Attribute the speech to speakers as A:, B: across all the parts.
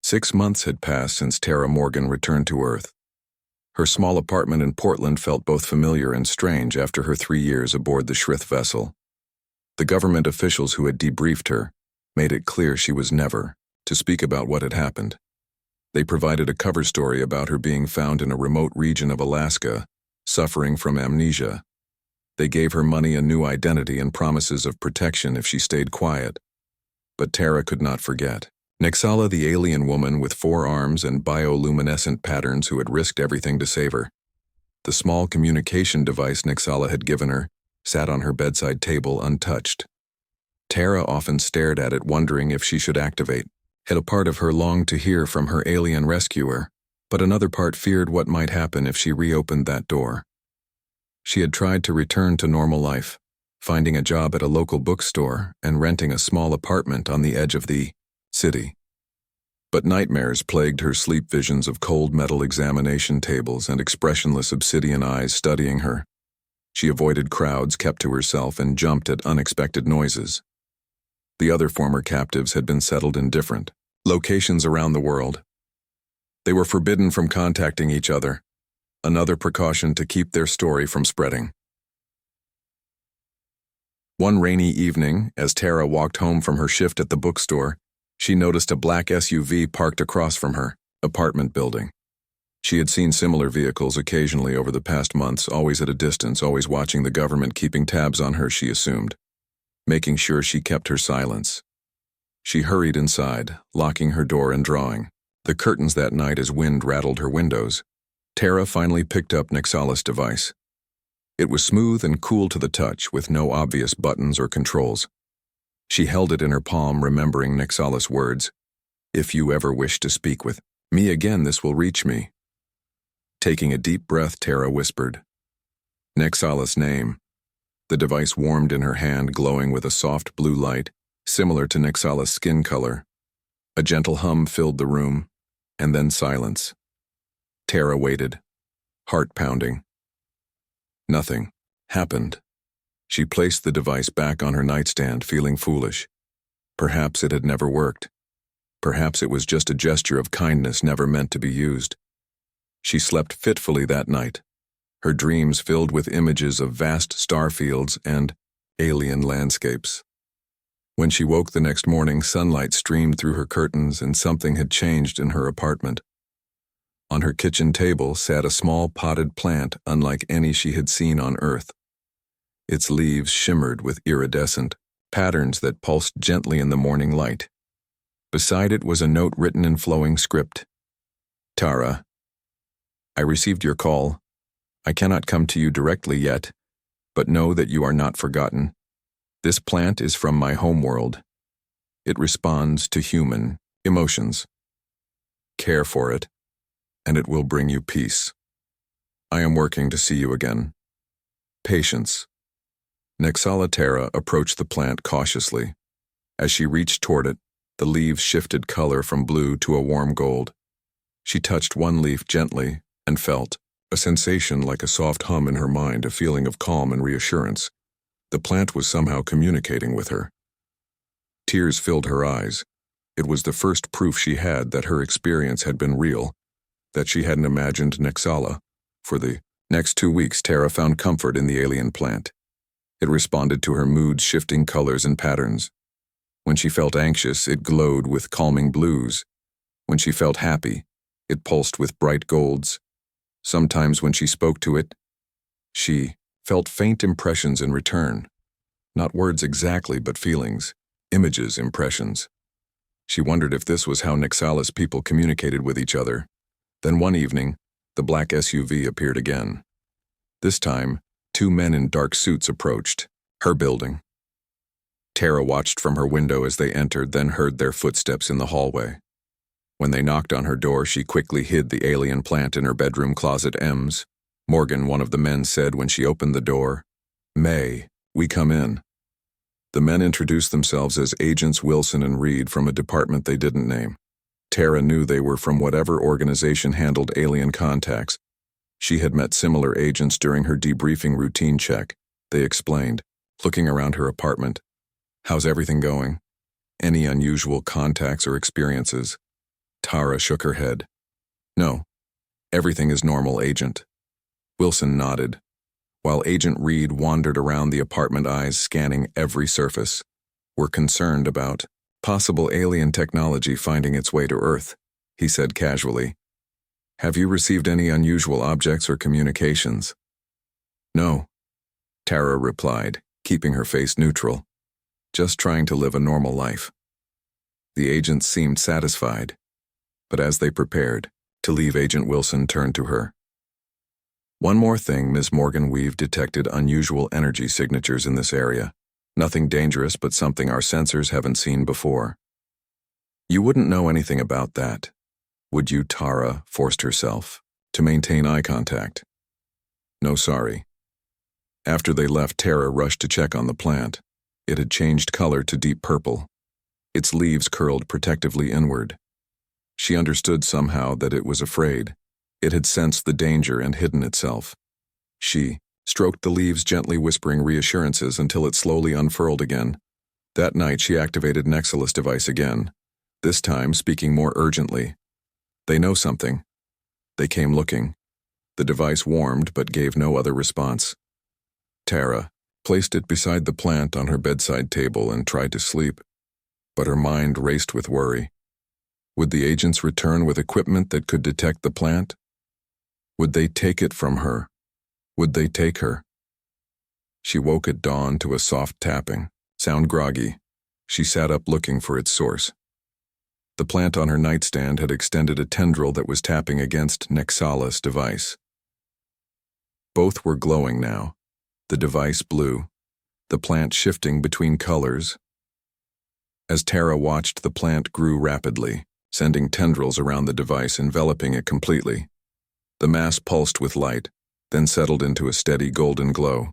A: 6 months had passed since Tara Morgan returned to Earth. Her small apartment in Portland felt both familiar and strange after her 3 years aboard the Shrith vessel. The government officials who had debriefed her made it clear she was never to speak about what had happened. They provided a cover story about her being found in a remote region of Alaska, suffering from amnesia. They gave her money, a new identity, and promises of protection if she stayed quiet. But Tara could not forget. Nixala, the alien woman with 4 arms and bioluminescent patterns who had risked everything to save her. The small communication device Nixala had given her sat on her bedside table untouched. Tara often stared at it, wondering if she should activate it. A part of her longed to hear from her alien rescuer, but another part feared what might happen if she reopened that door. She had tried to return to normal life, finding a job at a local bookstore and renting a small apartment on the edge of the city. But nightmares plagued her, sleep visions of cold metal examination tables and expressionless obsidian eyes studying her. She avoided crowds, kept to herself, and jumped at unexpected noises. The other former captives had been settled in different locations around the world. They were forbidden from contacting each other, another precaution to keep their story from spreading. One rainy evening, as Tara walked home from her shift at the bookstore, she noticed a black SUV parked across from her apartment building. She had seen similar vehicles occasionally over the past months, always at a distance, always watching the government, keeping tabs on her, she assumed, making sure she kept her silence. She hurried inside, locking her door and drawing the curtains that night as wind rattled her windows. Tara finally picked up Nixala's device. It was smooth and cool to the touch, with no obvious buttons or controls. She held it in her palm, remembering Nixala's words, "If you ever wish to speak with me again, this will reach me." Taking a deep breath, Tara whispered, "Nixala's name." The device warmed in her hand, glowing with a soft blue light, similar to Nixala's skin color. A gentle hum filled the room, and then silence. Tara waited, heart pounding. Nothing happened. She placed the device back on her nightstand, feeling foolish. Perhaps it had never worked. Perhaps it was just a gesture of kindness never meant to be used. She slept fitfully that night, her dreams filled with images of vast starfields and alien landscapes. When she woke the next morning, sunlight streamed through her curtains and something had changed in her apartment. On her kitchen table sat a small potted plant unlike any she had seen on Earth. Its leaves shimmered with iridescent patterns that pulsed gently in the morning light. Beside it was a note written in flowing script. "Tara, I received your call. I cannot come to you directly yet, but know that you are not forgotten. This plant is from my homeworld. It responds to human emotions. Care for it, and it will bring you peace. I am working to see you again. Patience." Nixala Tara approached the plant cautiously. As she reached toward it, the leaves shifted color from blue to a warm gold. She touched one leaf gently and felt a sensation like a soft hum in her mind, a feeling of calm and reassurance. The plant was somehow communicating with her. Tears filled her eyes. It was the first proof she had that her experience had been real, that she hadn't imagined Nixala. For the next 2 weeks, Tara found comfort in the alien plant. It responded to her mood's shifting colors and patterns. When she felt anxious, it glowed with calming blues. When she felt happy, it pulsed with bright golds. Sometimes when she spoke to it, she felt faint impressions in return. Not words exactly, but feelings, images, impressions. She wondered if this was how Nixala's people communicated with each other. Then one evening, the black SUV appeared again. This time, 2 men in dark suits approached her building. Tara watched from her window as they entered, then heard their footsteps in the hallway. When they knocked on her door, she quickly hid the alien plant in her bedroom closet. "Ems," Morgan, one of the men, said when she opened the door. "May, we come in." The men introduced themselves as Agents Wilson and Reed from a department they didn't name. Tara knew they were from whatever organization handled alien contacts. She had met similar agents during her debriefing routine check. They explained, looking around her apartment. "How's everything going? Any unusual contacts or experiences?" Tara shook her head. No, everything is normal, Agent. Wilson nodded, while Agent Reed wandered around the apartment, eyes scanning every surface. We're concerned about possible alien technology finding its way to Earth, he said casually. Have you received any unusual objects or communications? No, Tara replied, keeping her face neutral. Just trying to live a normal life. The agents seemed satisfied, but as they prepared to leave, Agent Wilson turned to her. One more thing, Ms. Morgan, we've detected unusual energy signatures in this area. Nothing dangerous, but something our sensors haven't seen before. You wouldn't know anything about that, would you? Tara forced herself to maintain eye contact. No, sorry. After they left, Tara rushed to check on the plant. It had changed color to deep purple. Its leaves curled protectively inward. She understood somehow that it was afraid. It had sensed the danger and hidden itself. She stroked the leaves gently, whispering reassurances until it slowly unfurled again. That night she activated Nexalus device again, this time speaking more urgently. They know something. They came looking. The device warmed but gave no other response. Tara placed it beside the plant on her bedside table and tried to sleep, but her mind raced with worry. Would the agents return with equipment that could detect the plant? Would they take it from her? Would they take her? She woke at dawn to a soft tapping. Sound groggy, she sat up looking for its source. The plant on her nightstand had extended a tendril that was tapping against Nexalus device. Both were glowing now. The device blue, the plant shifting between colors. As Tara watched, the plant grew rapidly, sending tendrils around the device, enveloping it completely. The mass pulsed with light, then settled into a steady golden glow.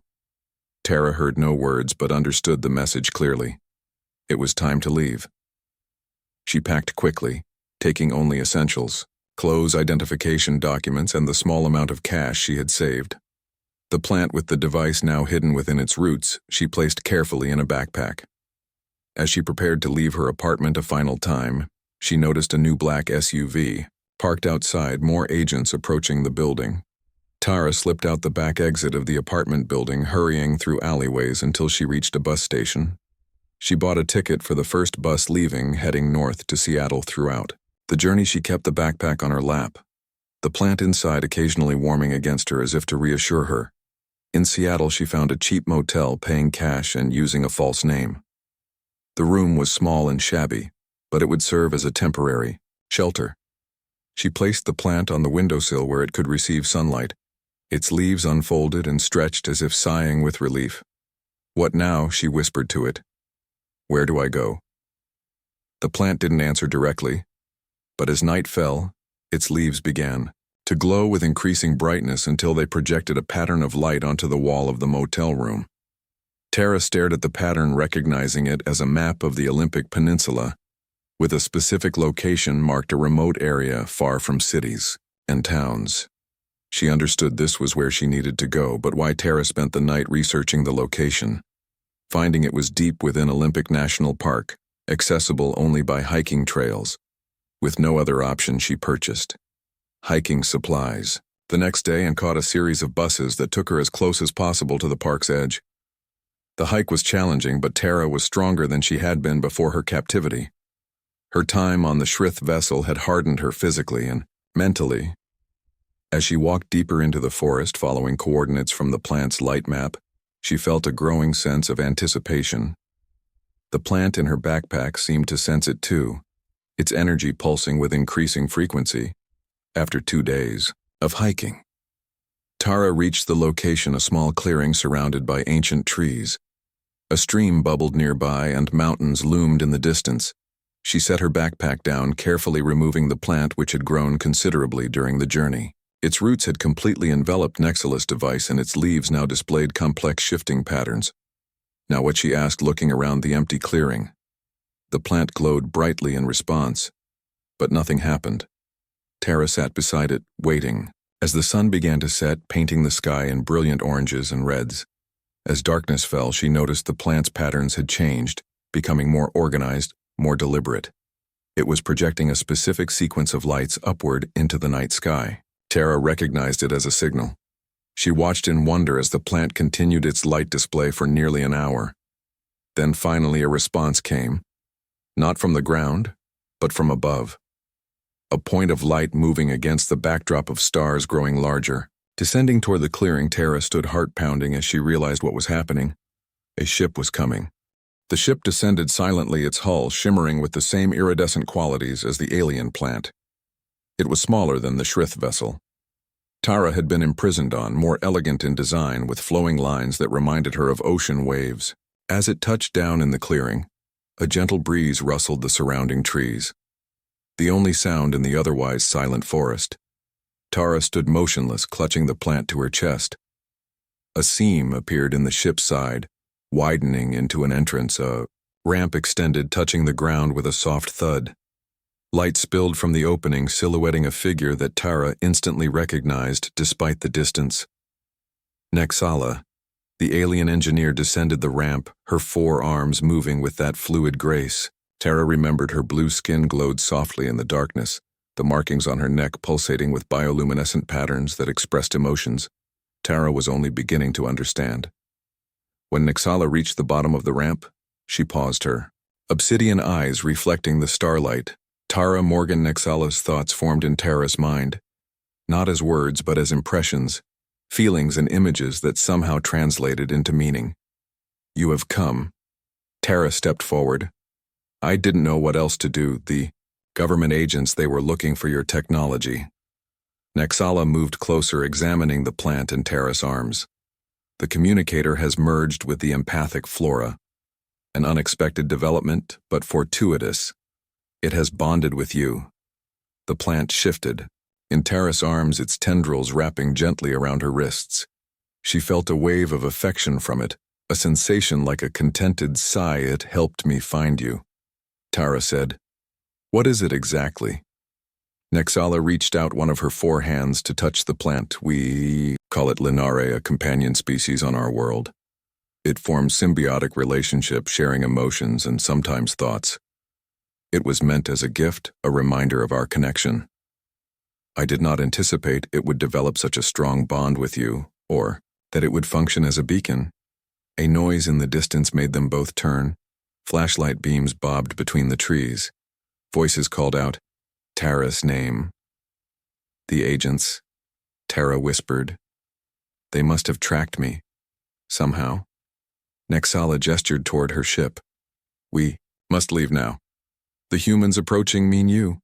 A: Tara heard no words but understood the message clearly. It was time to leave. She packed quickly, taking only essentials, clothes, identification documents, and the small amount of cash she had saved. The plant with the device now hidden within its roots, she placed carefully in a backpack. As she prepared to leave her apartment a final time, she noticed a new black SUV, parked outside, more agents approaching the building. Tara slipped out the back exit of the apartment building, hurrying through alleyways until she reached a bus station. She bought a ticket for the first bus leaving, heading north to Seattle. Throughout the journey, she kept the backpack on her lap, the plant inside occasionally warming against her as if to reassure her. In Seattle, she found a cheap motel, paying cash and using a false name. The room was small and shabby, but it would serve as a temporary shelter. She placed the plant on the windowsill where it could receive sunlight. Its leaves unfolded and stretched as if sighing with relief. What now? She whispered to it. Where do I go? The plant didn't answer directly, but as night fell, its leaves began to glow with increasing brightness until they projected a pattern of light onto the wall of the motel room. Tara stared at the pattern, recognizing it as a map of the Olympic Peninsula, with a specific location marked, a remote area far from cities and towns. She understood this was where she needed to go, but why? Tara spent the night researching the location, finding it was deep within Olympic National Park, accessible only by hiking trails. With no other option, she purchased hiking supplies the next day and caught a series of buses that took her as close as possible to the park's edge. The hike was challenging, but Tara was stronger than she had been before her captivity. Her time on the Shrith vessel had hardened her physically and mentally. As she walked deeper into the forest, following coordinates from the plant's light map, she felt a growing sense of anticipation. The plant in her backpack seemed to sense it too, its energy pulsing with increasing frequency. After 2 days of hiking, Tara reached the location, a small clearing surrounded by ancient trees. A stream bubbled nearby and mountains loomed in the distance. She set her backpack down, carefully removing the plant which had grown considerably during the journey. Its roots had completely enveloped Nexalus device and its leaves now displayed complex shifting patterns. Now what? She asked, looking around the empty clearing. The plant glowed brightly in response, but nothing happened. Tara sat beside it, waiting, as the sun began to set, painting the sky in brilliant oranges and reds. As darkness fell, she noticed the plant's patterns had changed, becoming more organized, more deliberate. It was projecting a specific sequence of lights upward into the night sky. Tara recognized it as a signal. She watched in wonder as the plant continued its light display for nearly an hour. Then finally a response came, not from the ground, but from above. A point of light moving against the backdrop of stars growing larger. Descending toward the clearing, Tara stood heart-pounding as she realized what was happening. A ship was coming. The ship descended silently, its hull shimmering with the same iridescent qualities as the alien plant. It was smaller than the Shrith vessel Tara had been imprisoned on, more elegant in design with flowing lines that reminded her of ocean waves. As it touched down in the clearing, a gentle breeze rustled the surrounding trees. The only sound in the otherwise silent forest. Tara stood motionless, clutching the plant to her chest. A seam appeared in the ship's side, widening into an entrance. A ramp extended, touching the ground with a soft thud. Light spilled from the opening, silhouetting a figure that Tara instantly recognized despite the distance. Nexala, the alien engineer, descended the ramp, her 4 arms moving with that fluid grace. Tara remembered her blue skin glowed softly in the darkness, the markings on her neck pulsating with bioluminescent patterns that expressed emotions. Tara was only beginning to understand. When Nexala reached the bottom of the ramp, she paused, her obsidian eyes reflecting the starlight. Tara Morgan Nexala's thoughts formed in Tara's mind, not as words but as impressions, feelings and images that somehow translated into meaning. "You have come." Tara stepped forward. "I didn't know what else to do. The government agents, they were looking for your technology." Nexala moved closer, examining the plant in Tara's arms. The communicator has merged with the empathic flora. An unexpected development, but fortuitous. It has bonded with you. The plant shifted. In Tara's arms, its tendrils wrapping gently around her wrists. She felt a wave of affection from it, a sensation like a contented sigh. "It helped me find you," Tara said. "What is it exactly?" Nexala reached out one of her 4 hands to touch the plant. "We call it Linare, a companion species on our world. It forms symbiotic relationships, sharing emotions and sometimes thoughts. It was meant as a gift, a reminder of our connection. I did not anticipate it would develop such a strong bond with you, or that it would function as a beacon." A noise in the distance made them both turn. Flashlight beams bobbed between the trees. Voices called out Tara's name. "The agents," Tara whispered. "They must have tracked me. Somehow." Nexala gestured toward her ship. "We must leave now. The humans approaching mean you."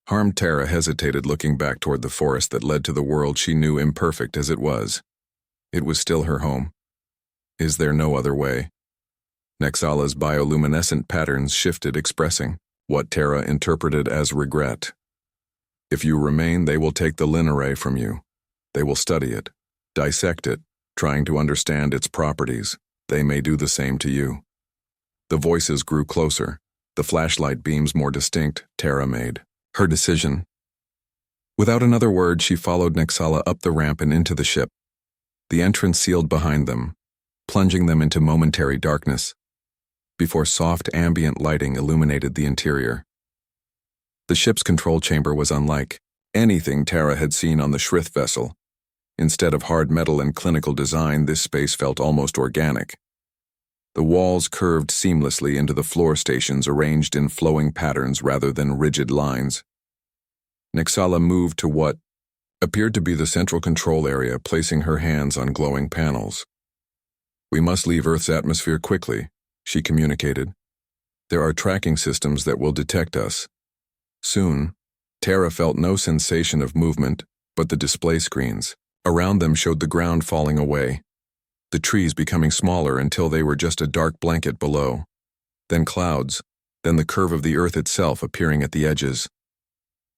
A: Harmed Tara hesitated, looking back toward the forest that led to the world she knew, imperfect as it was. It was still her home. Is there no other way? Nexala's bioluminescent patterns shifted, expressing what Tara interpreted as regret. "If you remain, they will take the Linare from you. They will study it, dissect it, trying to understand its properties. They may do the same to you." The voices grew closer, the flashlight beams more distinct. Tara made her decision. Without another word, she followed Nexala up the ramp and into the ship. The entrance sealed behind them, plunging them into momentary darkness, before soft ambient lighting illuminated the interior. The ship's control chamber was unlike anything Tara had seen on the Shrith vessel. Instead of hard metal and clinical design, this space felt almost organic. The walls curved seamlessly into the floor stations, arranged in flowing patterns rather than rigid lines. Nexala moved to what appeared to be the central control area, placing her hands on glowing panels. "We must leave Earth's atmosphere quickly," she communicated. "There are tracking systems that will detect us." Soon, Tara felt no sensation of movement, but the display screens around them showed the ground falling away, the trees becoming smaller until they were just a dark blanket below. Then clouds, then the curve of the Earth itself appearing at the edges.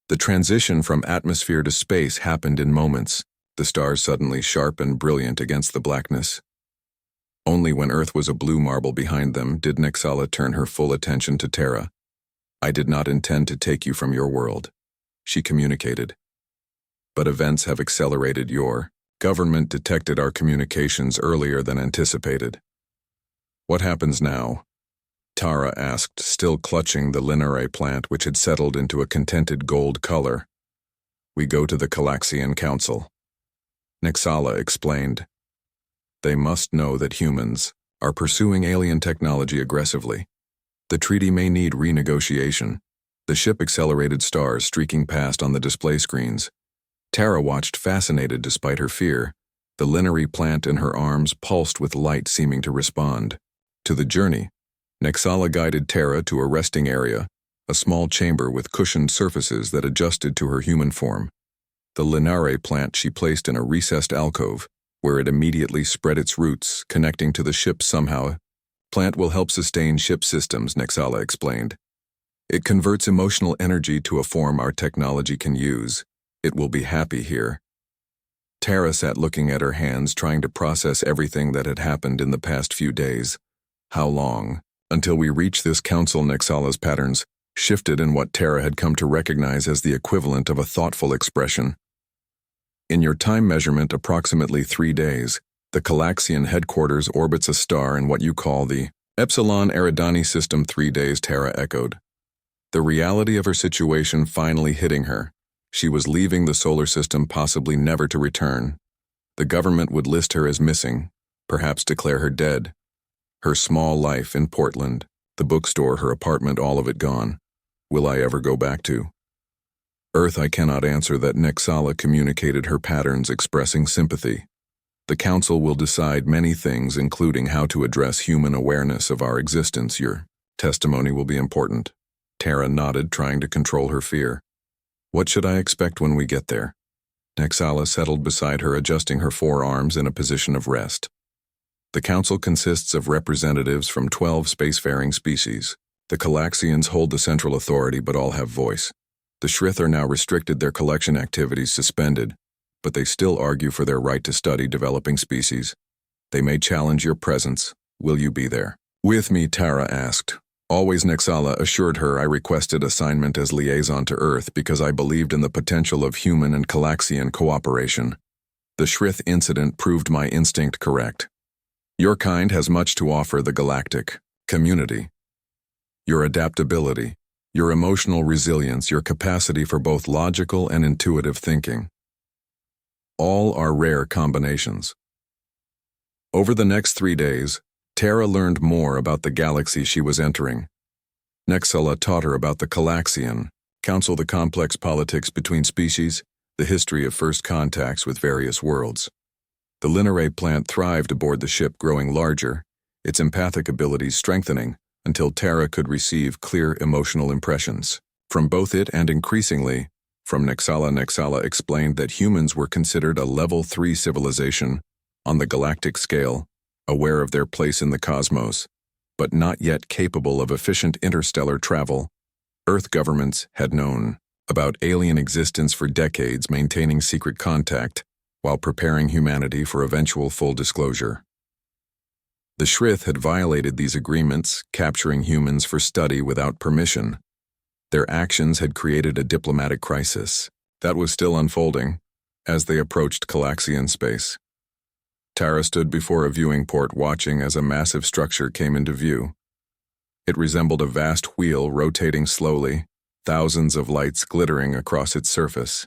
A: The transition from atmosphere to space happened in moments, the stars suddenly sharp and brilliant against the blackness. Only when Earth was a blue marble behind them did Nexala turn her full attention to Tara. "I did not intend to take you from your world," she communicated. "But events have accelerated. Your government detected our communications earlier than anticipated." "What happens now?" Tara asked, still clutching the linare plant which had settled into a contented gold color. We go to the Galaxian Council. Nexala explained. They must know that humans are pursuing alien technology aggressively. The treaty may need renegotiation. The ship accelerated stars streaking past on the display screens. Tara watched fascinated despite her fear. The linare plant in her arms pulsed with light seeming to respond. To the journey, Nexala guided Tara to a resting area, a small chamber with cushioned surfaces that adjusted to her human form. The linare plant she placed in a recessed alcove, where it immediately spread its roots, connecting to the ship somehow. Plant will help sustain ship systems, Nexala explained. It converts emotional energy to a form our technology can use. It will be happy here. Tara sat looking at her hands, trying to process everything that had happened in the past few days. How long? Until we reach this council, Nexala's patterns shifted in what Tara had come to recognize as the equivalent of a thoughtful expression. In your time measurement, approximately 3 days, the Galaxian headquarters orbits a star in what you call the Epsilon Eridani system. 3 days, Tara echoed. The reality of her situation finally hitting her. She was leaving the solar system, possibly never to return. The government would list her as missing, perhaps declare her dead. Her small life in Portland, the bookstore, her apartment, all of it gone. Will I ever go back to Earth? I cannot answer that. Nexala communicated her patterns, expressing sympathy. The council will decide many things, including how to address human awareness of our existence. Your testimony will be important. Tara nodded, trying to control her fear. What should I expect when we get there? Nexala settled beside her, adjusting her forearms in a position of rest. The council consists of representatives from 12 spacefaring species. The Galaxians hold the central authority, but all have voice. The Shrith are now restricted, their collection activities suspended, but they still argue for their right to study developing species. They may challenge your presence. Will you be there? With me, Tara asked. Always, Nexala assured her. I requested assignment as liaison to Earth because I believed in the potential of human and Galaxian cooperation. The Shrith incident proved my instinct correct. Your kind has much to offer the galactic community. Your adaptability, your emotional resilience, your capacity for both logical and intuitive thinking. All are rare combinations. Over the next 3 days, Tara learned more about the galaxy she was entering. Nexala taught her about the Galaxian Council, the complex politics between species, the history of first contacts with various worlds. The linare plant thrived aboard the ship, growing larger, its empathic abilities strengthening until Tara could receive clear emotional impressions from both it and, increasingly, from Nexala. Nexala explained that humans were considered a level 3 civilization on the galactic scale, aware of their place in the cosmos, but not yet capable of efficient interstellar travel. Earth governments had known about alien existence for decades, maintaining secret contact while preparing humanity for eventual full disclosure. The Shrith had violated these agreements, capturing humans for study without permission. Their actions had created a diplomatic crisis that was still unfolding as they approached Galaxian space. Tara stood before a viewing port, watching as a massive structure came into view. It resembled a vast wheel rotating slowly, thousands of lights glittering across its surface.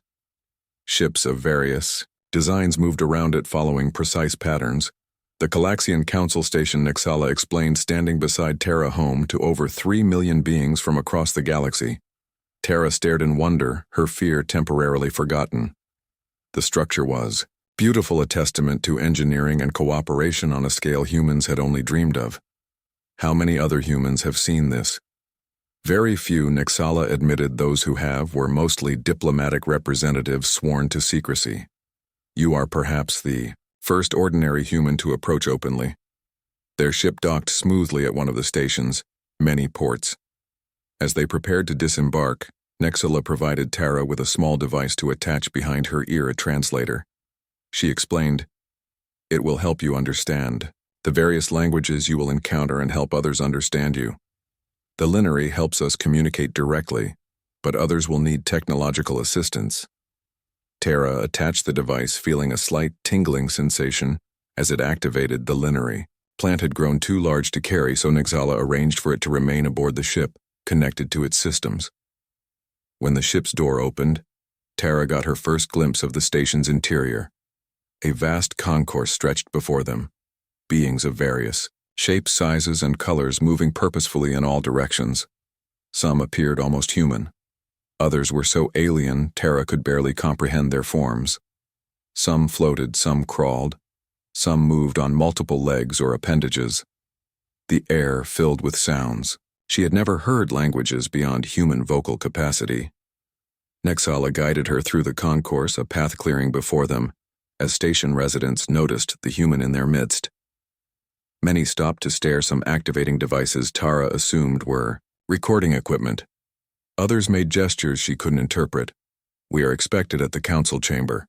A: Ships of various designs moved around it, following precise patterns. The Galaxian Council Station, Nexala explained, standing beside Tara, home to over 3 million beings from across the galaxy. Tara stared in wonder, her fear temporarily forgotten. The structure was beautiful, a testament to engineering and cooperation on a scale humans had only dreamed of. How many other humans have seen this? Very few, Nexala admitted. Those who have were mostly diplomatic representatives sworn to secrecy. You are perhaps the first ordinary human to approach openly. Their ship docked smoothly at one of the station's many ports. As they prepared to disembark, Nexala provided Tara with a small device to attach behind her ear, a translator. She explained, "It will help you understand the various languages you will encounter and help others understand you. The linare helps us communicate directly, but others will need technological assistance." Tara attached the device, feeling a slight tingling sensation as it activated the linare plant had grown too large to carry, so Nixala arranged for it to remain aboard the ship, connected to its systems. When the ship's door opened, Tara got her first glimpse of the station's interior. A vast concourse stretched before them, beings of various shapes, sizes, and colors moving purposefully in all directions. Some appeared almost human. Others were so alien Tara could barely comprehend their forms. Some floated, some crawled. Some moved on multiple legs or appendages. The air filled with sounds. She had never heard languages beyond human vocal capacity. Nixala guided her through the concourse, a path clearing before them, as station residents noticed the human in their midst. Many stopped to stare. Some activating devices Tara assumed were recording equipment. Others made gestures she couldn't interpret. "We are expected at the council chamber,"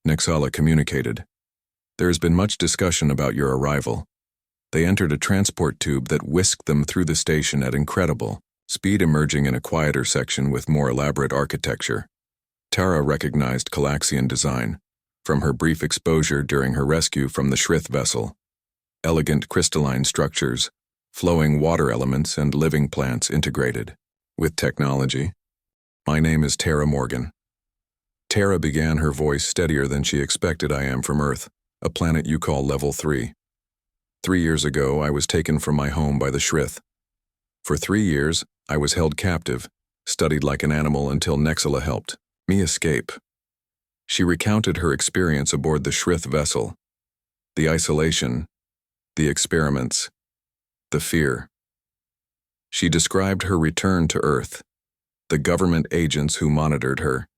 A: Nixala communicated. "There has been much discussion about your arrival." They entered a transport tube that whisked them through the station at incredible speed, emerging in a quieter section with more elaborate architecture. Tara recognized Galaxian design from her brief exposure during her rescue from the Shrith vessel. Elegant crystalline structures, flowing water elements, and living plants integrated with technology. "My name is Tara Morgan." Tara began, her voice steadier than she expected. "I am from Earth, a planet you call Level 3. 3 years ago, I was taken from my home by the Shrith. For 3 years, I was held captive, studied like an animal until Nixala helped me escape." She recounted her experience aboard the Shrith vessel. The isolation, the experiments, the fear. She described her return to Earth, the government agents who monitored her,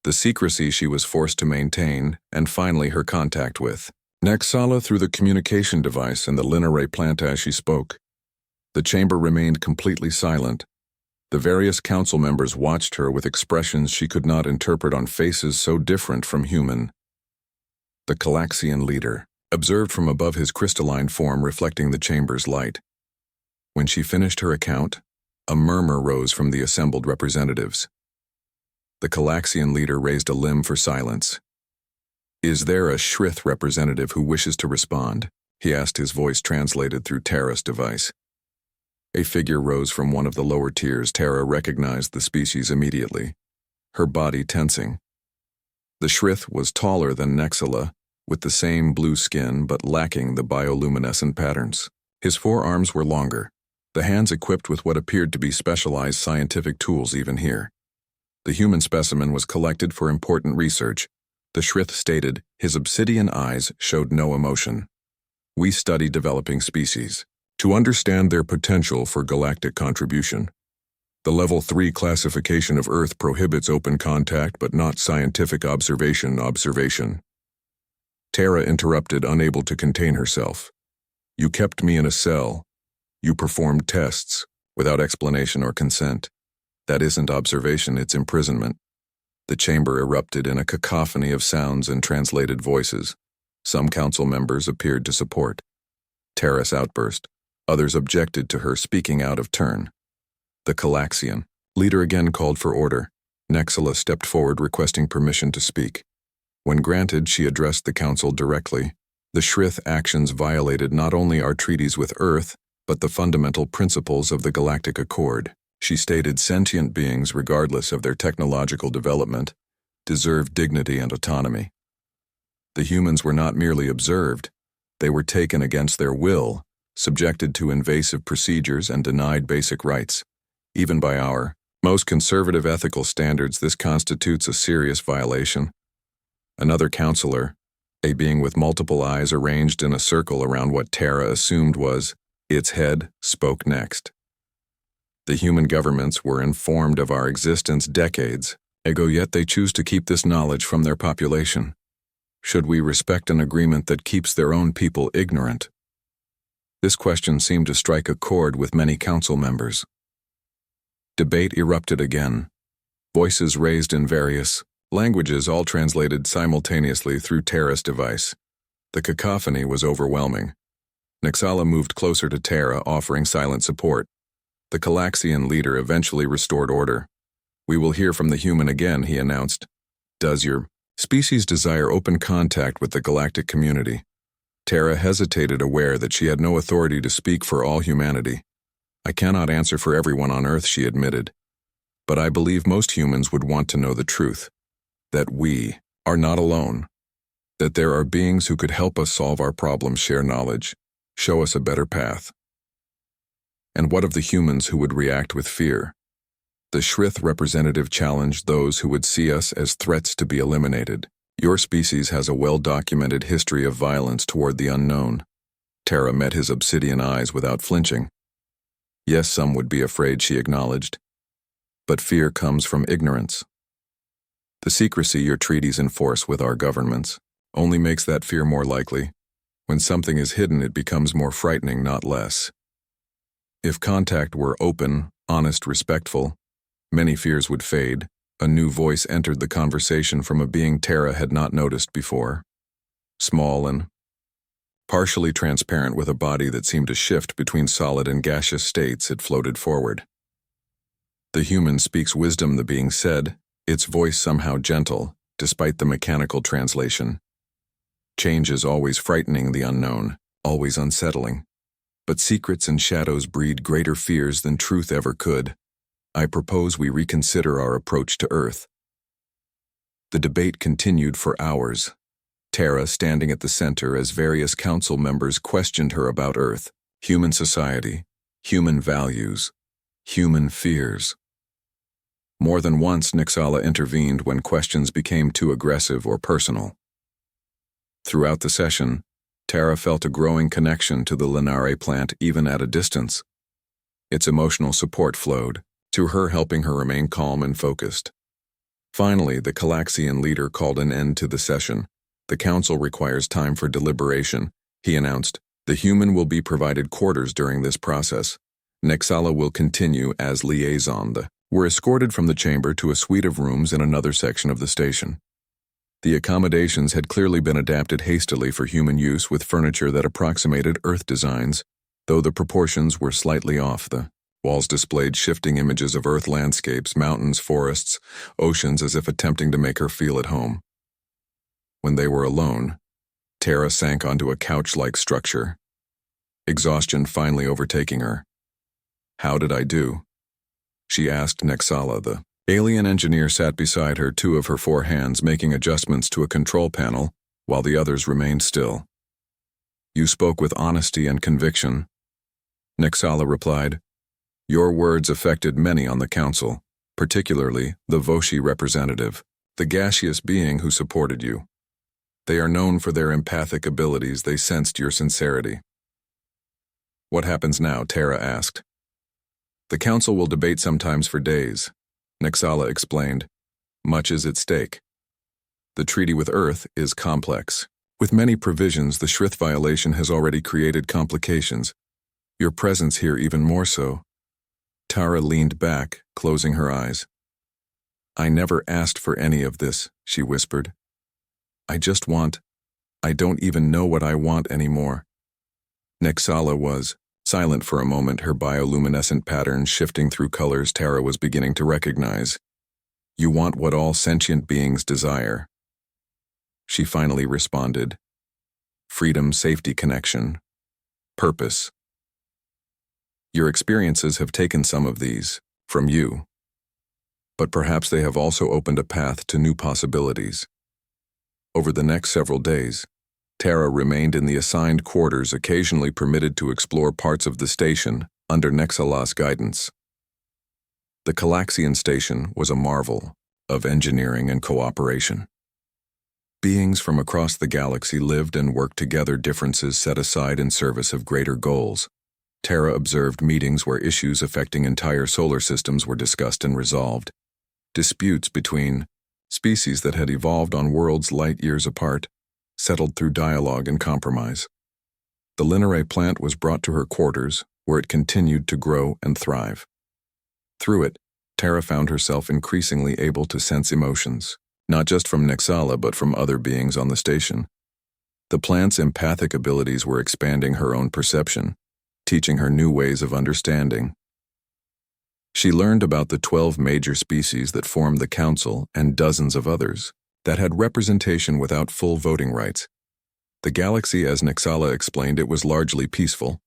A: the secrecy she was forced to maintain, and finally her contact with Nixala through the communication device and the Linare plant. As she spoke, the chamber remained completely silent. The various council members watched her with expressions she could not interpret on faces so different from human. The Galaxian leader observed from above, his crystalline form reflecting the chamber's light. When she finished her account, a murmur rose from the assembled representatives. The Galaxian leader raised a limb for silence. "Is there a Shrith representative who wishes to respond?" he asked, his voice translated through Tara's device. A figure rose from one of the lower tiers. Tara recognized the species immediately, her body tensing. The Shrith was taller than Nixala, with the same blue skin but lacking the bioluminescent patterns. His forearms were longer, the hands equipped with what appeared to be specialized scientific tools even here. The human specimen was collected for important research. The Shrith stated, his obsidian eyes showed no emotion. "We study developing species to understand their potential for galactic contribution. The Level 3 classification of Earth prohibits open contact but not scientific observation." Tara interrupted, unable to contain herself. "You kept me in a cell. You performed tests without explanation or consent. That isn't observation, it's imprisonment." The chamber erupted in a cacophony of sounds and translated voices. Some council members appeared to support Tara's outburst. Others objected to her speaking out of turn. The Galaxian leader again called for order. Nixala stepped forward, requesting permission to speak. When granted, she addressed the council directly. "The Shrith actions violated not only our treaties with Earth, but the fundamental principles of the Galactic Accord," she stated. "Sentient beings, regardless of their technological development, deserve dignity and autonomy. The humans were not merely observed, they were taken against their will, subjected to invasive procedures, and denied basic rights. Even by our most conservative ethical standards, this constitutes a serious violation." Another counselor, a being with multiple eyes arranged in a circle around what Tara assumed was its head, spoke next. "The human governments were informed of our existence decades ago, yet they choose to keep this knowledge from their population. Should we respect an agreement that keeps their own people ignorant?" This question seemed to strike a chord with many council members. Debate erupted again. Voices raised in various languages, all translated simultaneously through Tara's device. The cacophony was overwhelming. Nixala moved closer to Tara, offering silent support. The Galaxian leader eventually restored order. "We will hear from the human again," he announced. "Does your species desire open contact with the galactic community?" Tara hesitated, aware that she had no authority to speak for all humanity. I cannot answer for everyone on Earth, she admitted. But I believe most humans would want to know the truth. That we are not alone. That there are beings who could help us solve our problems, share knowledge, show us a better path. And what of the humans who would react with fear? The Shrith representative challenged those who would see us as threats to be eliminated. Your species has a well-documented history of violence toward the unknown. Tara met his obsidian eyes without flinching. Yes, some would be afraid, she acknowledged. But fear comes from ignorance. The secrecy your treaties enforce with our governments only makes that fear more likely. When something is hidden, it becomes more frightening, not less. If contact were open, honest, respectful, many fears would fade. A new voice entered the conversation from a being Tara had not noticed before. Small and partially transparent, with a body that seemed to shift between solid and gaseous states, it floated forward. The human speaks wisdom, the being said, its voice somehow gentle, despite the mechanical translation. Change is always frightening, the unknown, always unsettling. But secrets and shadows breed greater fears than truth ever could. I propose we reconsider our approach to Earth. The debate continued for hours. Tara standing at the center as various council members questioned her about Earth, human society, human values, human fears. More than once, Nixala intervened when questions became too aggressive or personal. Throughout the session, Tara felt a growing connection to the Linare plant even at a distance. Its emotional support flowed, to her helping her remain calm and focused. Finally, the Calaxian leader called an end to the session. The council requires time for deliberation, he announced. The human will be provided quarters during this process. Nixala will continue as liaison. They were escorted from the chamber to a suite of rooms in another section of the station. The accommodations had clearly been adapted hastily for human use, with furniture that approximated Earth designs, though the proportions were slightly off. The walls displayed shifting images of Earth landscapes, mountains, forests, oceans, as if attempting to make her feel at home. When they were alone, Tara sank onto a couch-like structure, exhaustion finally overtaking her. "How did I do?" she asked Nixala. The alien engineer sat beside her, two of her 4 hands making adjustments to a control panel, while the others remained still. "You spoke with honesty and conviction," Nixala replied. "Your words affected many on the council, particularly the Voshi representative, the gaseous being who supported you. They are known for their empathic abilities. They sensed your sincerity." "What happens now?" Tara asked. "The council will debate sometimes for days," Nixala explained. "Much is at stake. The treaty with Earth is complex. With many provisions, the Shrith violation has already created complications. Your presence here even more so." Tara leaned back, closing her eyes. "I never asked for any of this," she whispered. I don't even know what I want anymore." Nixala was silent for a moment, her bioluminescent patterns shifting through colors Tara was beginning to recognize. "You want what all sentient beings desire," she finally responded. "Freedom, safety, connection, purpose. Your experiences have taken some of these from you, but perhaps they have also opened a path to new possibilities." Over the next several days, Tara remained in the assigned quarters, occasionally permitted to explore parts of the station under Nixala's guidance. The Calaxian station was a marvel of engineering and cooperation. Beings from across the galaxy lived and worked together, differences set aside in service of greater goals. Tara observed meetings where issues affecting entire solar systems were discussed and resolved. Disputes between species that had evolved on worlds light years apart settled through dialogue and compromise. The Linare plant was brought to her quarters, where it continued to grow and thrive. Through it, Tara found herself increasingly able to sense emotions, not just from Nixala but from other beings on the station. The plant's empathic abilities were expanding her own perception, teaching her new ways of understanding. She learned about the 12 major species that formed the council and dozens of others that had representation without full voting rights. The galaxy, as Nexala explained, it was largely peaceful.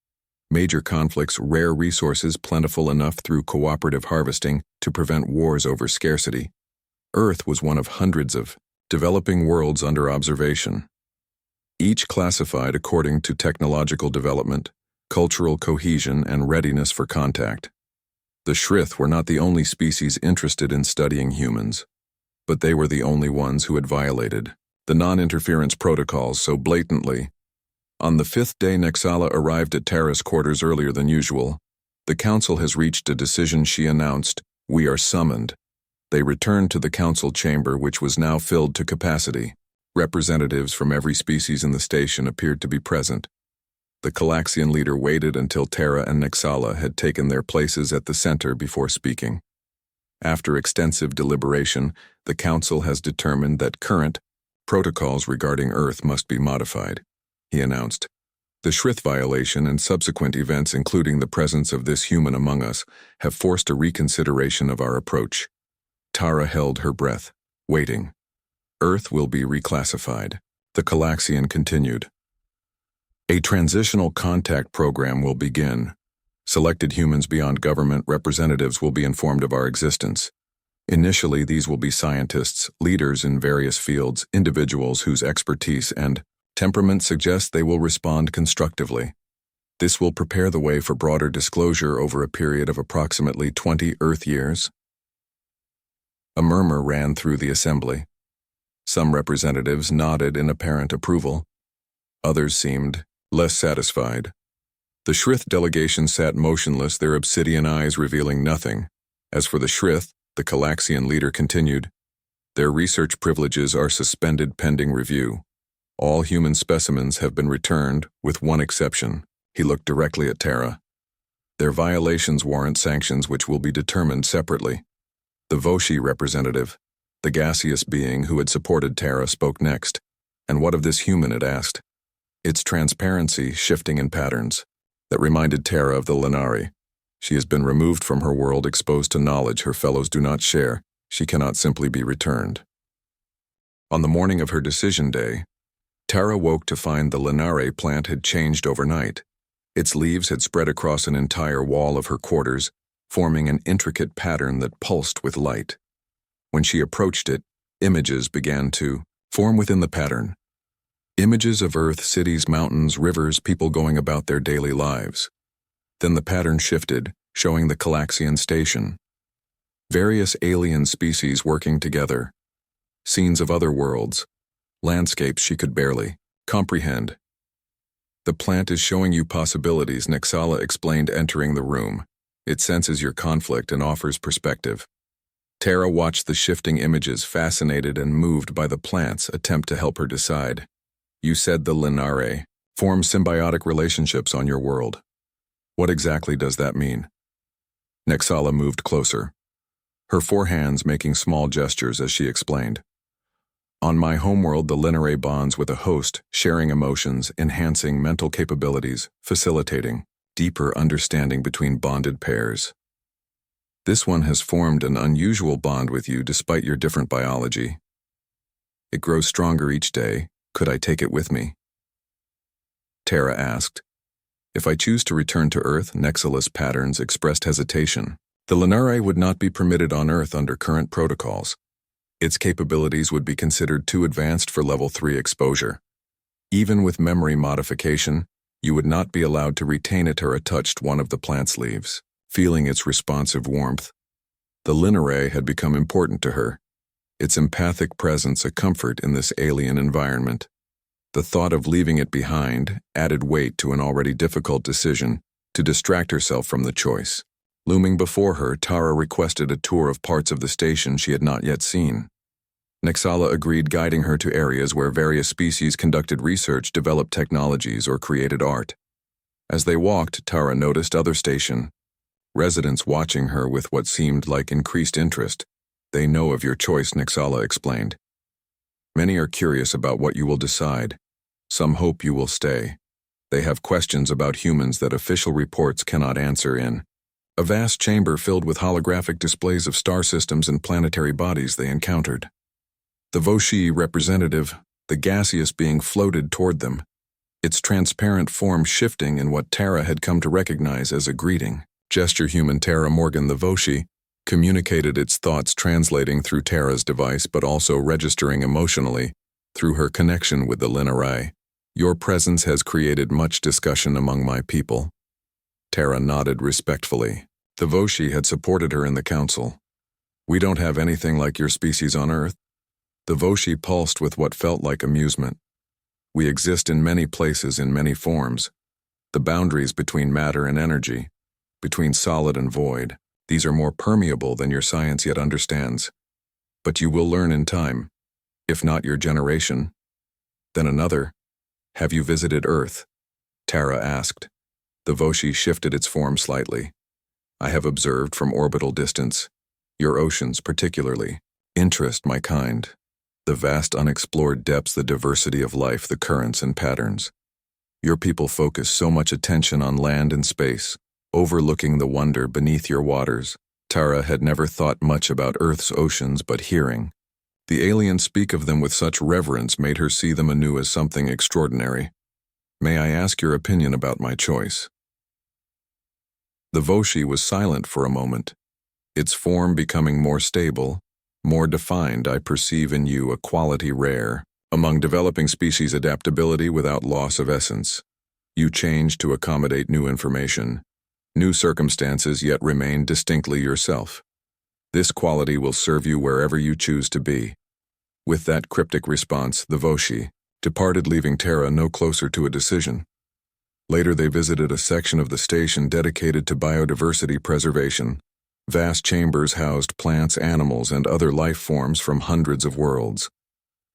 A: Major conflicts, rare resources plentiful enough through cooperative harvesting to prevent wars over scarcity. Earth was one of hundreds of developing worlds under observation, each classified according to technological development, cultural cohesion, and readiness for contact. The Shrith were not the only species interested in studying humans, but they were the only ones who had violated the non-interference protocols so blatantly. On the fifth day, Nexala arrived at Terra's quarters earlier than usual. The council has reached a decision, she announced. We are summoned. They returned to the council chamber, which was now filled to capacity. Representatives from every species in the station appeared to be present. The Calaxian leader waited until Terra and Nexala had taken their places at the center before speaking. After extensive deliberation, the council has determined that current protocols regarding Earth must be modified, he announced. The Shrith violation and subsequent events, including the presence of this human among us, have forced a reconsideration of our approach. Tara held her breath, waiting. Earth will be reclassified, the Calaxian continued. A transitional contact program will begin. Selected humans beyond government representatives will be informed of our existence. Initially, these will be scientists, leaders in various fields, individuals whose expertise and temperament suggest they will respond constructively. This will prepare the way for broader disclosure over a period of approximately 20 Earth years. A murmur ran through the assembly. Some representatives nodded in apparent approval. Others seemed less satisfied. The Shrith delegation sat motionless, their obsidian eyes revealing nothing. As for the Shrith, the Calaxian leader continued, their research privileges are suspended pending review. All human specimens have been returned, with one exception. He looked directly at Terra. Their violations warrant sanctions which will be determined separately. The Voshi representative, the gaseous being who had supported Terra, spoke next. And what of this human, it asked. Its transparency, shifting in patterns, that reminded Terra of the Lenari. She has been removed from her world, exposed to knowledge her fellows do not share. She cannot simply be returned. On the morning of her decision day, Tara woke to find the Lenare plant had changed overnight. Its leaves had spread across an entire wall of her quarters, forming an intricate pattern that pulsed with light. When she approached it, images began to form within the pattern. Images of Earth, cities, mountains, rivers, people going about their daily lives. Then the pattern shifted, showing the Calaxian station. Various alien species working together. Scenes of other worlds. Landscapes she could barely comprehend. The plant is showing you possibilities, Nexala explained, entering the room. It senses your conflict and offers perspective. Terra watched the shifting images, fascinated and moved by the plant's attempt to help her decide. You said the Lenare form symbiotic relationships on your world. What exactly does that mean? Nexala moved closer, her forehands making small gestures as she explained. On my homeworld, the Lenare bonds with a host, sharing emotions, enhancing mental capabilities, facilitating deeper understanding between bonded pairs. This one has formed an unusual bond with you despite your different biology. It grows stronger each day. Could I take it with me? Terra asked. If I choose to return to Earth, Nexala's patterns expressed hesitation. The Lenare would not be permitted on Earth under current protocols. Its capabilities would be considered too advanced for Level 3 exposure. Even with memory modification, you would not be allowed to retain it or touched one of the plant's leaves. Feeling its responsive warmth, the Lenare had become important to her. Its empathic presence a comfort in this alien environment. The thought of leaving it behind added weight to an already difficult decision to distract herself from the choice. Looming before her, Tara requested a tour of parts of the station she had not yet seen. Nexala agreed, guiding her to areas where various species conducted research, developed technologies, or created art. As they walked, Tara noticed other station residents watching her with what seemed like increased interest. They know of your choice, Nexala explained. Many are curious about what you will decide. Some hope you will stay. They have questions about humans that official reports cannot answer in a vast chamber filled with holographic displays of star systems and planetary bodies they encountered. The Voshi representative, The gaseous being floated toward them, its transparent form shifting in what Tara had come to recognize as a greeting. Gesture human Tara Morgan the Voshi communicated its thoughts, translating through Tara's device but also registering emotionally through her connection with the Linnarai. Your presence has created much discussion among my people. Tara nodded respectfully. The Voshi had supported her in the council. We don't have anything like your species on Earth. The Voshi pulsed with what felt like amusement. We exist in many places in many forms. The boundaries between matter and energy, between solid and void, these are more permeable than your science yet understands. But you will learn in time. If not your generation, then another. Have you visited Earth? Tara asked. The Voshi shifted its form slightly. I have observed from orbital distance. Your oceans particularly interest my kind. The vast unexplored depths, the diversity of life, the currents and patterns. Your people focus so much attention on land and space, overlooking the wonder beneath your waters. Tara had never thought much about Earth's oceans, but hearing the aliens speak of them with such reverence made her see them anew as something extraordinary. May I ask your opinion about my choice? The Voshi was silent for a moment, its form becoming more stable, more defined. I perceive in you a quality rare. Among developing species, adaptability without loss of essence. You change to accommodate new information, new circumstances, yet remain distinctly yourself. This quality will serve you wherever you choose to be. With that cryptic response, the Voshi departed, leaving Tara no closer to a decision. Later they visited a section of the station dedicated to biodiversity preservation. Vast chambers housed plants, animals, and other life forms from hundreds of worlds.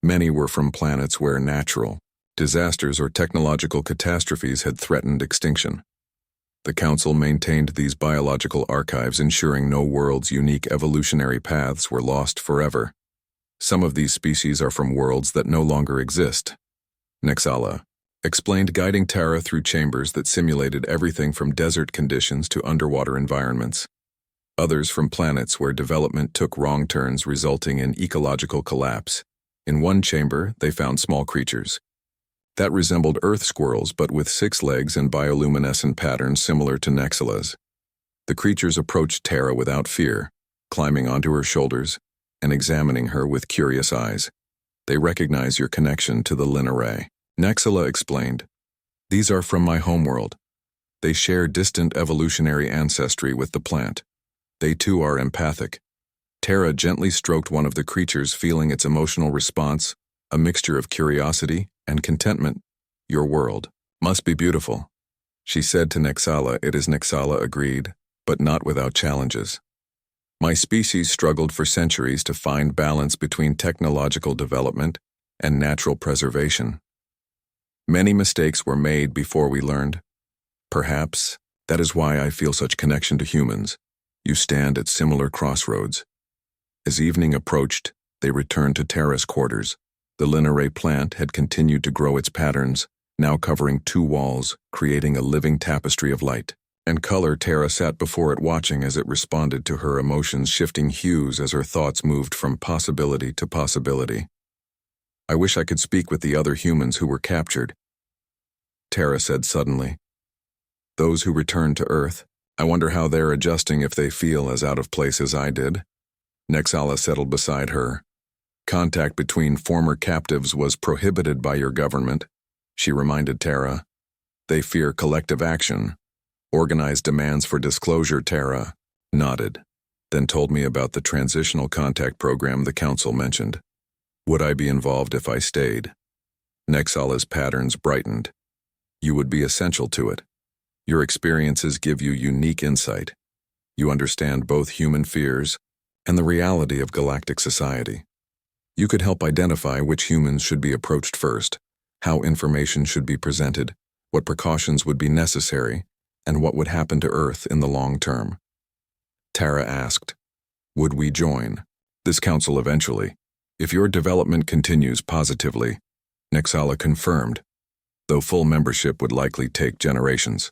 A: Many were from planets where natural disasters or technological catastrophes had threatened extinction. The Council maintained these biological archives, ensuring no world's unique evolutionary paths were lost forever. Some of these species are from worlds that no longer exist. Nexala explained, guiding Tara through chambers that simulated everything from desert conditions to underwater environments. Others from planets where development took wrong turns, resulting in ecological collapse. In one chamber, they found small creatures that resembled Earth squirrels but with 6 legs and bioluminescent patterns similar to Nexala's. The creatures approached Tara without fear, climbing onto her shoulders and examining her with curious eyes. They recognize your connection to the Linnarai. Nexala explained, these are from my homeworld. They share distant evolutionary ancestry with the plant. They too are empathic. Tara gently stroked one of the creatures, feeling its emotional response, a mixture of curiosity and contentment. Your world must be beautiful, she said to Nexala. It is, Nexala agreed, but not without challenges. My species struggled for centuries to find balance between technological development and natural preservation. Many mistakes were made before we learned. Perhaps that is why I feel such connection to humans. You stand at similar crossroads. As evening approached, they returned to Tara's quarters. The Linnarai plant had continued to grow its patterns, now covering 2 walls, creating a living tapestry of light and color. Tara sat before it, watching as it responded to her emotions, shifting hues as her thoughts moved from possibility to possibility. I wish I could speak with the other humans who were captured, Tara said suddenly. Those who returned to Earth, I wonder how they're adjusting, if they feel as out of place as I did. Nexala settled beside her. Contact between former captives was prohibited by your government, she reminded Tara. They fear collective action. Organized demands for disclosure. Tara nodded, then told me about the transitional contact program the Council mentioned. Would I be involved if I stayed? Nexala's patterns brightened. You would be essential to it. Your experiences give you unique insight. You understand both human fears and the reality of galactic society. You could help identify which humans should be approached first, how information should be presented, what precautions would be necessary, and what would happen to Earth in the long term. Tara asked, would we join this council eventually, if your development continues positively? Nexala confirmed, though full membership would likely take generations.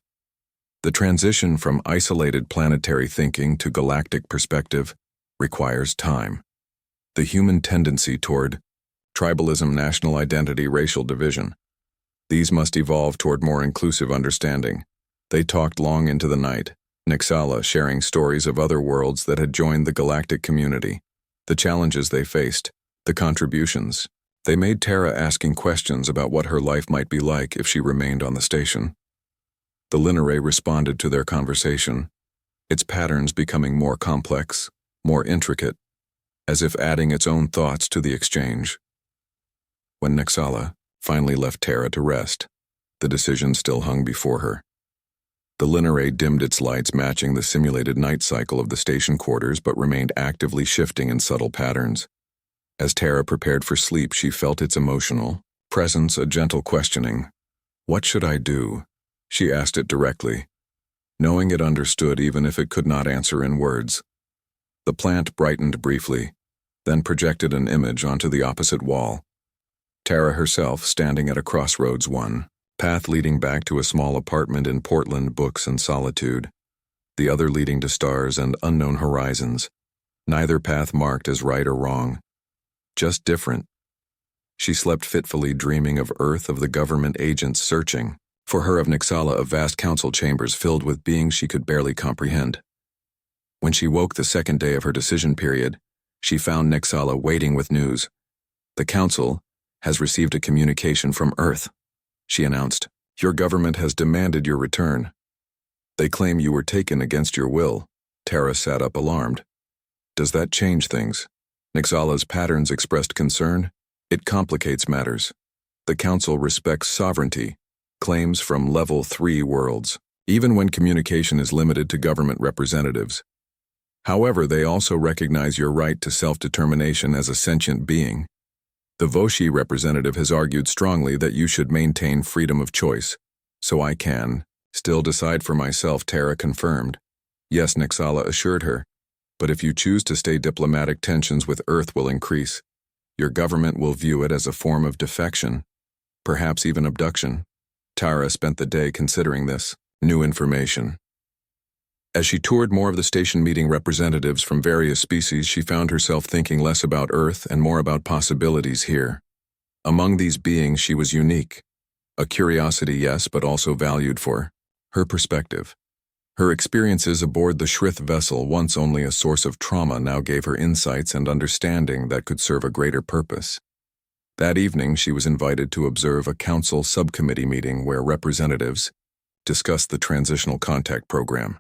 A: The transition from isolated planetary thinking to galactic perspective requires time. The human tendency toward tribalism, national identity, racial division. These must evolve toward more inclusive understanding. They talked long into the night, Nixala sharing stories of other worlds that had joined the galactic community, the challenges they faced, the contributions. They made Tara asking questions about what her life might be like if she remained on the station. The Lineray responded to their conversation, its patterns becoming more complex, more intricate, as if adding its own thoughts to the exchange. When Nixala finally left Tara to rest, the decision still hung before her. The Lineray dimmed its lights, matching the simulated night cycle of the station quarters, but remained actively shifting in subtle patterns. As Tara prepared for sleep, she felt its emotional presence, a gentle questioning. "What should I do?" She asked it directly, knowing it understood even if it could not answer in words. The plant brightened briefly, then projected an image onto the opposite wall. Tara herself standing at a crossroads, one path leading back to a small apartment in Portland, books and solitude, the other leading to stars and unknown horizons, neither path marked as right or wrong, just different. She slept fitfully, dreaming of Earth, of the government agents searching for her, of Nixala, of vast council chambers filled with beings she could barely comprehend. When she woke the second day of her decision period, she found Nixala waiting with news. "The council has received a communication from Earth," she announced. "Your government has demanded your return. They claim you were taken against your will." Tara sat up, alarmed. "Does that change things?" Nixala's patterns expressed concern. "It complicates matters. The council respects sovereignty, claims from level 3 worlds, even when communication is limited to government representatives. However, they also recognize your right to self-determination as a sentient being. The Voshi representative has argued strongly that you should maintain freedom of choice, so I can still decide for myself," Tara confirmed. "Yes," Nixala assured her, "but if you choose to stay diplomatic, tensions with Earth will increase. Your government will view it as a form of defection, perhaps even abduction." Tara spent the day considering this new information. As she toured more of the station, meeting representatives from various species, she found herself thinking less about Earth and more about possibilities here. Among these beings, she was unique. A curiosity, yes, but also valued for her perspective. Her experiences aboard the Shrith vessel, once only a source of trauma, now gave her insights and understanding that could serve a greater purpose. That evening, she was invited to observe a council subcommittee meeting where representatives discussed the Transitional Contact Program.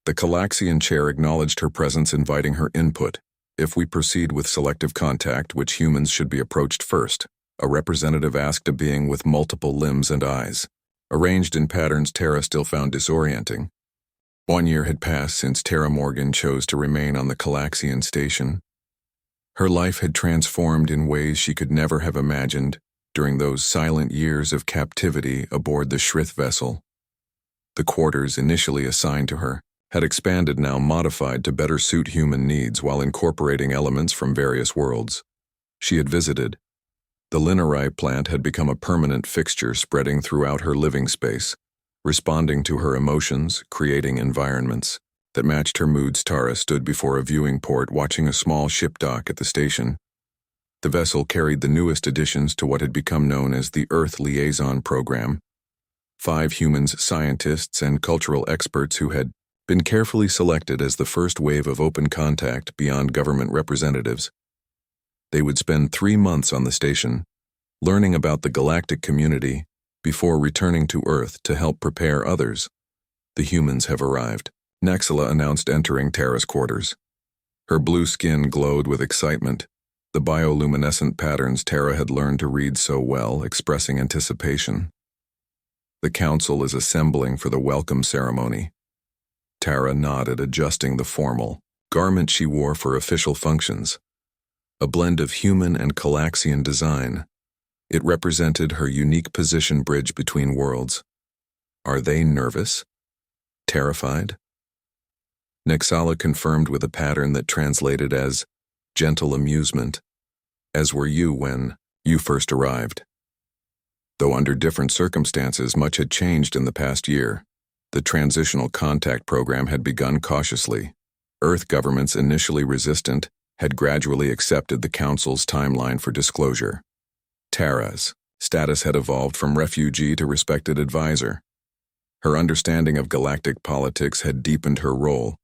A: The Calaxian chair acknowledged her presence, inviting her input. "If we proceed with selective contact, which humans should be approached first?" a representative asked a being with multiple limbs and eyes, arranged in patterns Tara still found disorienting. 1 year had passed since Tara Morgan chose to remain on the Calaxian station. Her life had transformed in ways she could never have imagined during those silent years of captivity aboard the Shrith vessel. The quarters initially assigned to her had expanded, now modified to better suit human needs while incorporating elements from various worlds she had visited. The Lineray plant had become a permanent fixture, spreading throughout her living space, responding to her emotions, creating environments that matched her moods. Tara stood before a viewing port, watching a small ship dock at the station. The vessel carried the newest additions to what had become known as the Earth Liaison Program. 5 humans, scientists, and cultural experts who had been carefully selected as the first wave of open contact beyond government representatives. They would spend 3 months on the station, learning about the galactic community before returning to Earth to help prepare others. "The humans have arrived," Nixala announced, entering Tara's quarters. Her blue skin glowed with excitement, the bioluminescent patterns Tara had learned to read so well, expressing anticipation. "The council is assembling for the welcome ceremony." Tara nodded, adjusting the formal garment she wore for official functions. A blend of human and Calaxian design, it represented her unique position, bridge between worlds. "Are they nervous? Terrified?" Nixala confirmed with a pattern that translated as gentle amusement, "As were you when you first arrived." Though under different circumstances, much had changed in the past year. The Transitional Contact Program had begun cautiously. Earth governments, initially resistant, had gradually accepted the Council's timeline for disclosure. Tara's status had evolved from refugee to respected advisor. Her understanding of galactic politics had deepened her role,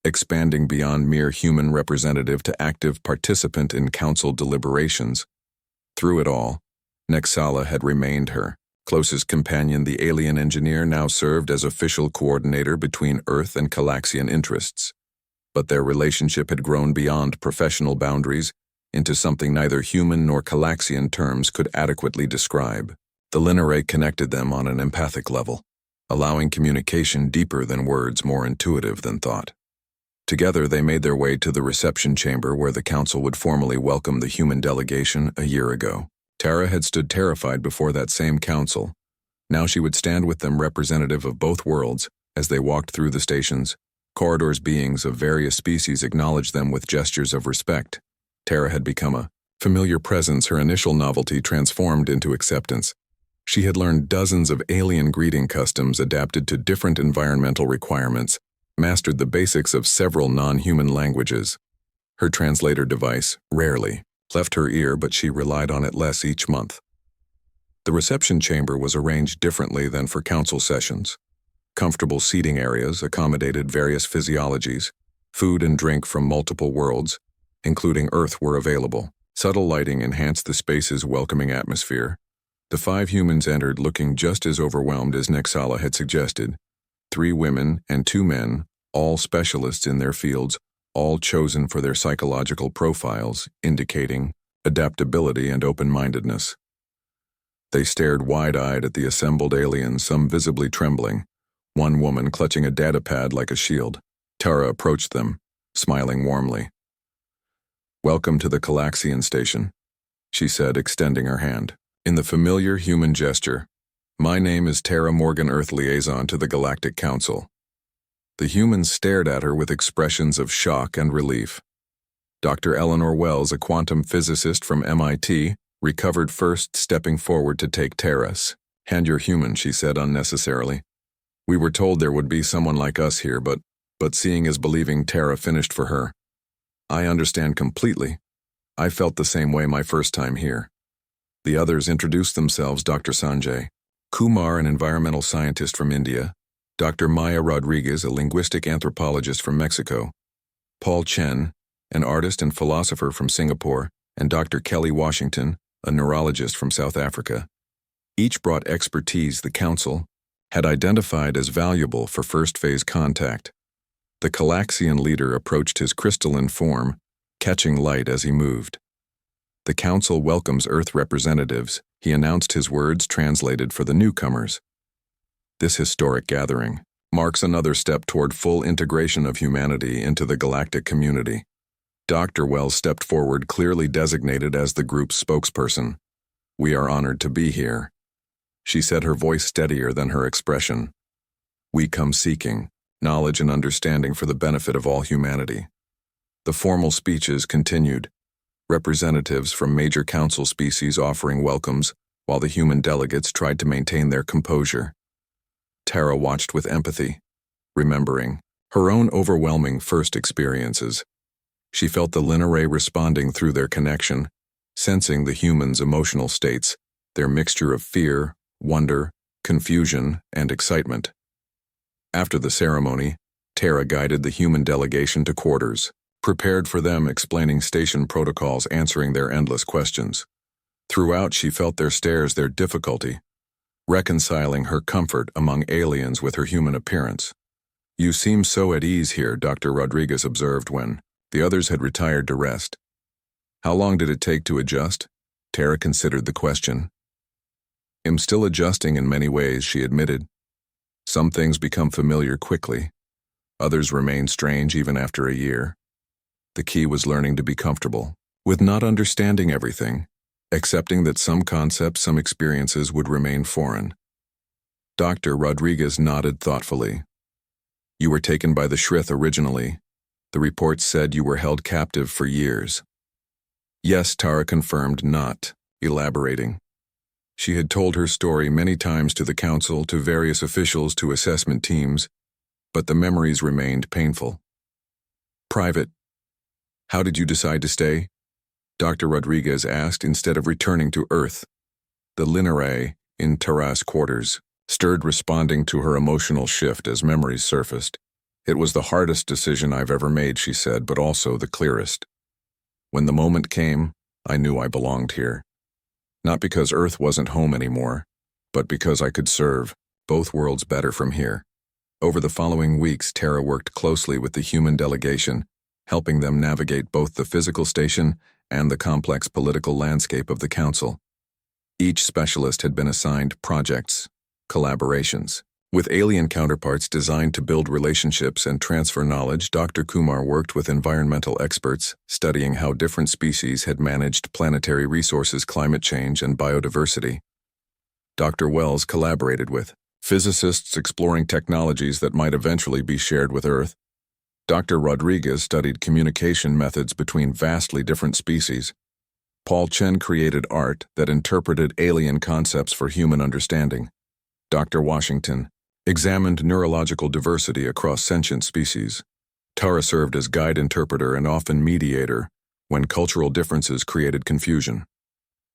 A: expanding beyond mere human representative to active participant in Council deliberations. Through it all, Nexala had remained her closest companion. The alien engineer now served as official coordinator between Earth and Calaxian interests. But their relationship had grown beyond professional boundaries into something neither human nor Calaxian terms could adequately describe. The linearay connected them on an empathic level, allowing communication deeper than words, more intuitive than thought. Together, they made their way to the reception chamber where the Council would formally welcome the human delegation a year ago. Tara had stood terrified before that same Council. Now she would stand with them, representative of both worlds, as they walked through the stations. Corridors, beings of various species acknowledged them with gestures of respect. Tara had become a familiar presence. Her initial novelty transformed into acceptance. She had learned dozens of alien greeting customs adapted to different environmental requirements, mastered the basics of several non-human languages. Her translator device rarely left her ear, but she relied on it less each month. The reception chamber was arranged differently than for Council sessions. Comfortable seating areas accommodated various physiologies. Food and drink from multiple worlds, including Earth, were available. Subtle lighting enhanced the space's welcoming atmosphere. The 5 humans entered looking just as overwhelmed as Nexala had suggested. 3 women and 2 men, all specialists in their fields, all chosen for their psychological profiles, indicating adaptability and open-mindedness. They stared wide-eyed at the assembled aliens, some visibly trembling, one woman clutching a datapad like a shield. Tara approached them, smiling warmly. "Welcome to the Calaxian station," she said, extending her hand. In the familiar human gesture, "My name is Tara Morgan, Earth Liaison to the Galactic Council." The humans stared at her with expressions of shock and relief. Dr. Eleanor Wells, a quantum physicist from MIT, recovered first, stepping forward to take Tara's hand. "You're human," she said unnecessarily. "We were told there would be someone like us here, but seeing is believing." Tara finished for her. "I understand completely. I felt the same way my first time here." The others introduced themselves. Dr. Sanjay Kumar, an environmental scientist from India, Dr. Maya Rodriguez, a linguistic anthropologist from Mexico, Paul Chen, an artist and philosopher from Singapore, and Dr. Kelly Washington, a neurologist from South Africa. Each brought expertise the Council had identified as valuable for first-phase contact. The Calaxian leader approached his crystalline form, catching light as he moved. "The Council welcomes Earth representatives," he announced, his words translated for the newcomers. "This historic gathering marks another step toward full integration of humanity into the galactic community." Dr. Wells stepped forward, clearly designated as the group's spokesperson. "We are honored to be here," she said, her voice steadier than her expression. "We come seeking knowledge and understanding for the benefit of all humanity." The formal speeches continued, representatives from major Council species offering welcomes, while the human delegates tried to maintain their composure. Tara watched with empathy, remembering her own overwhelming first experiences. She felt the linearay responding through their connection, sensing the humans' emotional states, their mixture of fear, wonder, confusion, and excitement. After the ceremony, Tara guided the human delegation to quarters, prepared for them, explaining station protocols, answering their endless questions. Throughout, she felt their stares, their difficulty, reconciling her comfort among aliens with her human appearance. "You seem so at ease here," Dr. Rodriguez observed when the others had retired to rest. "How long did it take to adjust?" Tara considered the question. "I'm still adjusting in many ways," she admitted. "Some things become familiar quickly. Others remain strange even after a year. The key was learning to be comfortable with not understanding everything, accepting that some concepts, some experiences would remain foreign." Dr. Rodriguez nodded thoughtfully. "You were taken by the Shrith originally. The reports said you were held captive for years." "Yes," Tara confirmed, not elaborating. She had told her story many times to the Council, to various officials, to assessment teams, but the memories remained painful. "Private." How did you decide to stay? Dr. Rodriguez asked instead of returning to Earth. The Linare, in Tara's quarters, stirred, responding to her emotional shift as memories surfaced. It was the hardest decision I've ever made, she said, but also the clearest. When the moment came, I knew I belonged here. Not because Earth wasn't home anymore, but because I could serve both worlds better from here. Over the following weeks, Tara worked closely with the human delegation, helping them navigate both the physical station and the complex political landscape of the Council. Each specialist had been assigned projects, collaborations. With alien counterparts designed to build relationships and transfer knowledge, Dr. Kumar worked with environmental experts, studying how different species had managed planetary resources, climate change, and biodiversity. Dr. Wells collaborated with physicists exploring technologies that might eventually be shared with Earth. Dr. Rodriguez studied communication methods between vastly different species. Paul Chen created art that interpreted alien concepts for human understanding. Dr. Washington examined neurological diversity across sentient species. Tara served as guide interpreter and often mediator when cultural differences created confusion.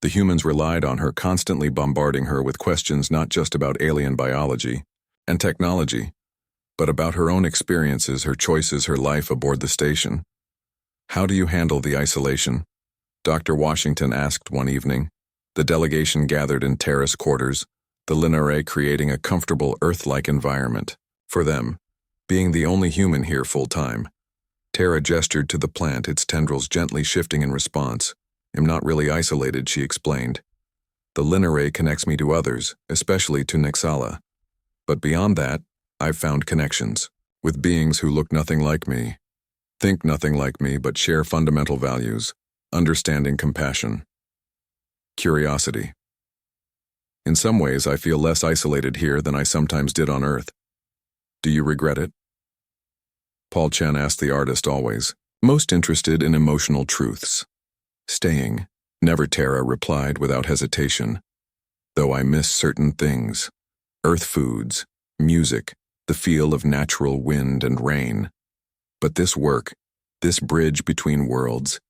A: The humans relied on her, constantly bombarding her with questions not just about alien biology and technology, but about her own experiences, her choices, her life aboard the station. How do you handle the isolation? Dr. Washington asked one evening. The delegation gathered in Tara's quarters, the Linare creating a comfortable Earth-like environment for them, being the only human here full-time. Tara gestured to the plant, its tendrils gently shifting in response. I'm not really isolated, she explained. The Linare connects me to others, especially to Nixala. But beyond that, I've found connections with beings who look nothing like me, think nothing like me, but share fundamental values, understanding, compassion, curiosity. In some ways, I feel less isolated here than I sometimes did on Earth. Do you regret it? Paul Chen asked the artist, always most interested in emotional truths. Staying, never, Tara replied without hesitation. Though I miss certain things. Earth foods, music, the feel of natural wind and rain. But this work, this bridge between worlds,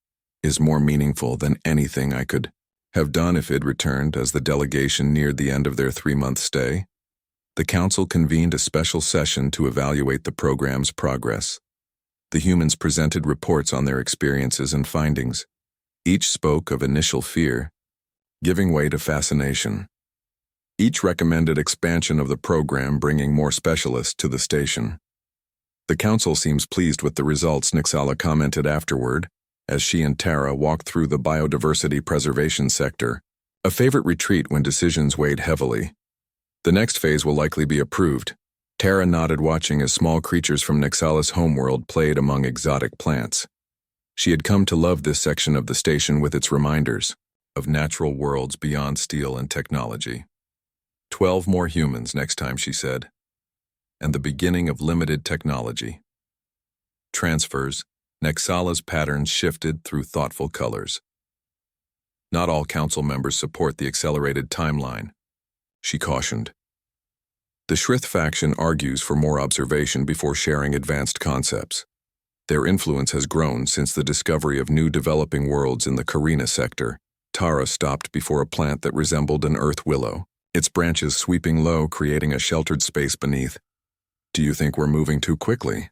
A: is more meaningful than anything I could have done if it returned. As the delegation neared the end of their 3-month stay, the Council convened a special session to evaluate the program's progress. The humans presented reports on their experiences and findings. Each spoke of initial fear, giving way to fascination. Each recommended expansion of the program, bringing more specialists to the station. The Council seems pleased with the results, Nixala commented afterward, as she and Tara walked through the biodiversity preservation sector, a favorite retreat when decisions weighed heavily. The next phase will likely be approved. Tara nodded, watching as small creatures from Nixala's homeworld played among exotic plants. She had come to love this section of the station with its reminders of natural worlds beyond steel and technology. 12 more humans next time, she said, and the beginning of limited technology. Transfers, Nixala's patterns shifted through thoughtful colors. Not all Council members support the accelerated timeline, she cautioned. The Shrith faction argues for more observation before sharing advanced concepts. Their influence has grown since the discovery of new developing worlds in the Carina sector. Tara stopped before a plant that resembled an earth willow, its branches sweeping low, creating a sheltered space beneath. Do you think we're moving too quickly?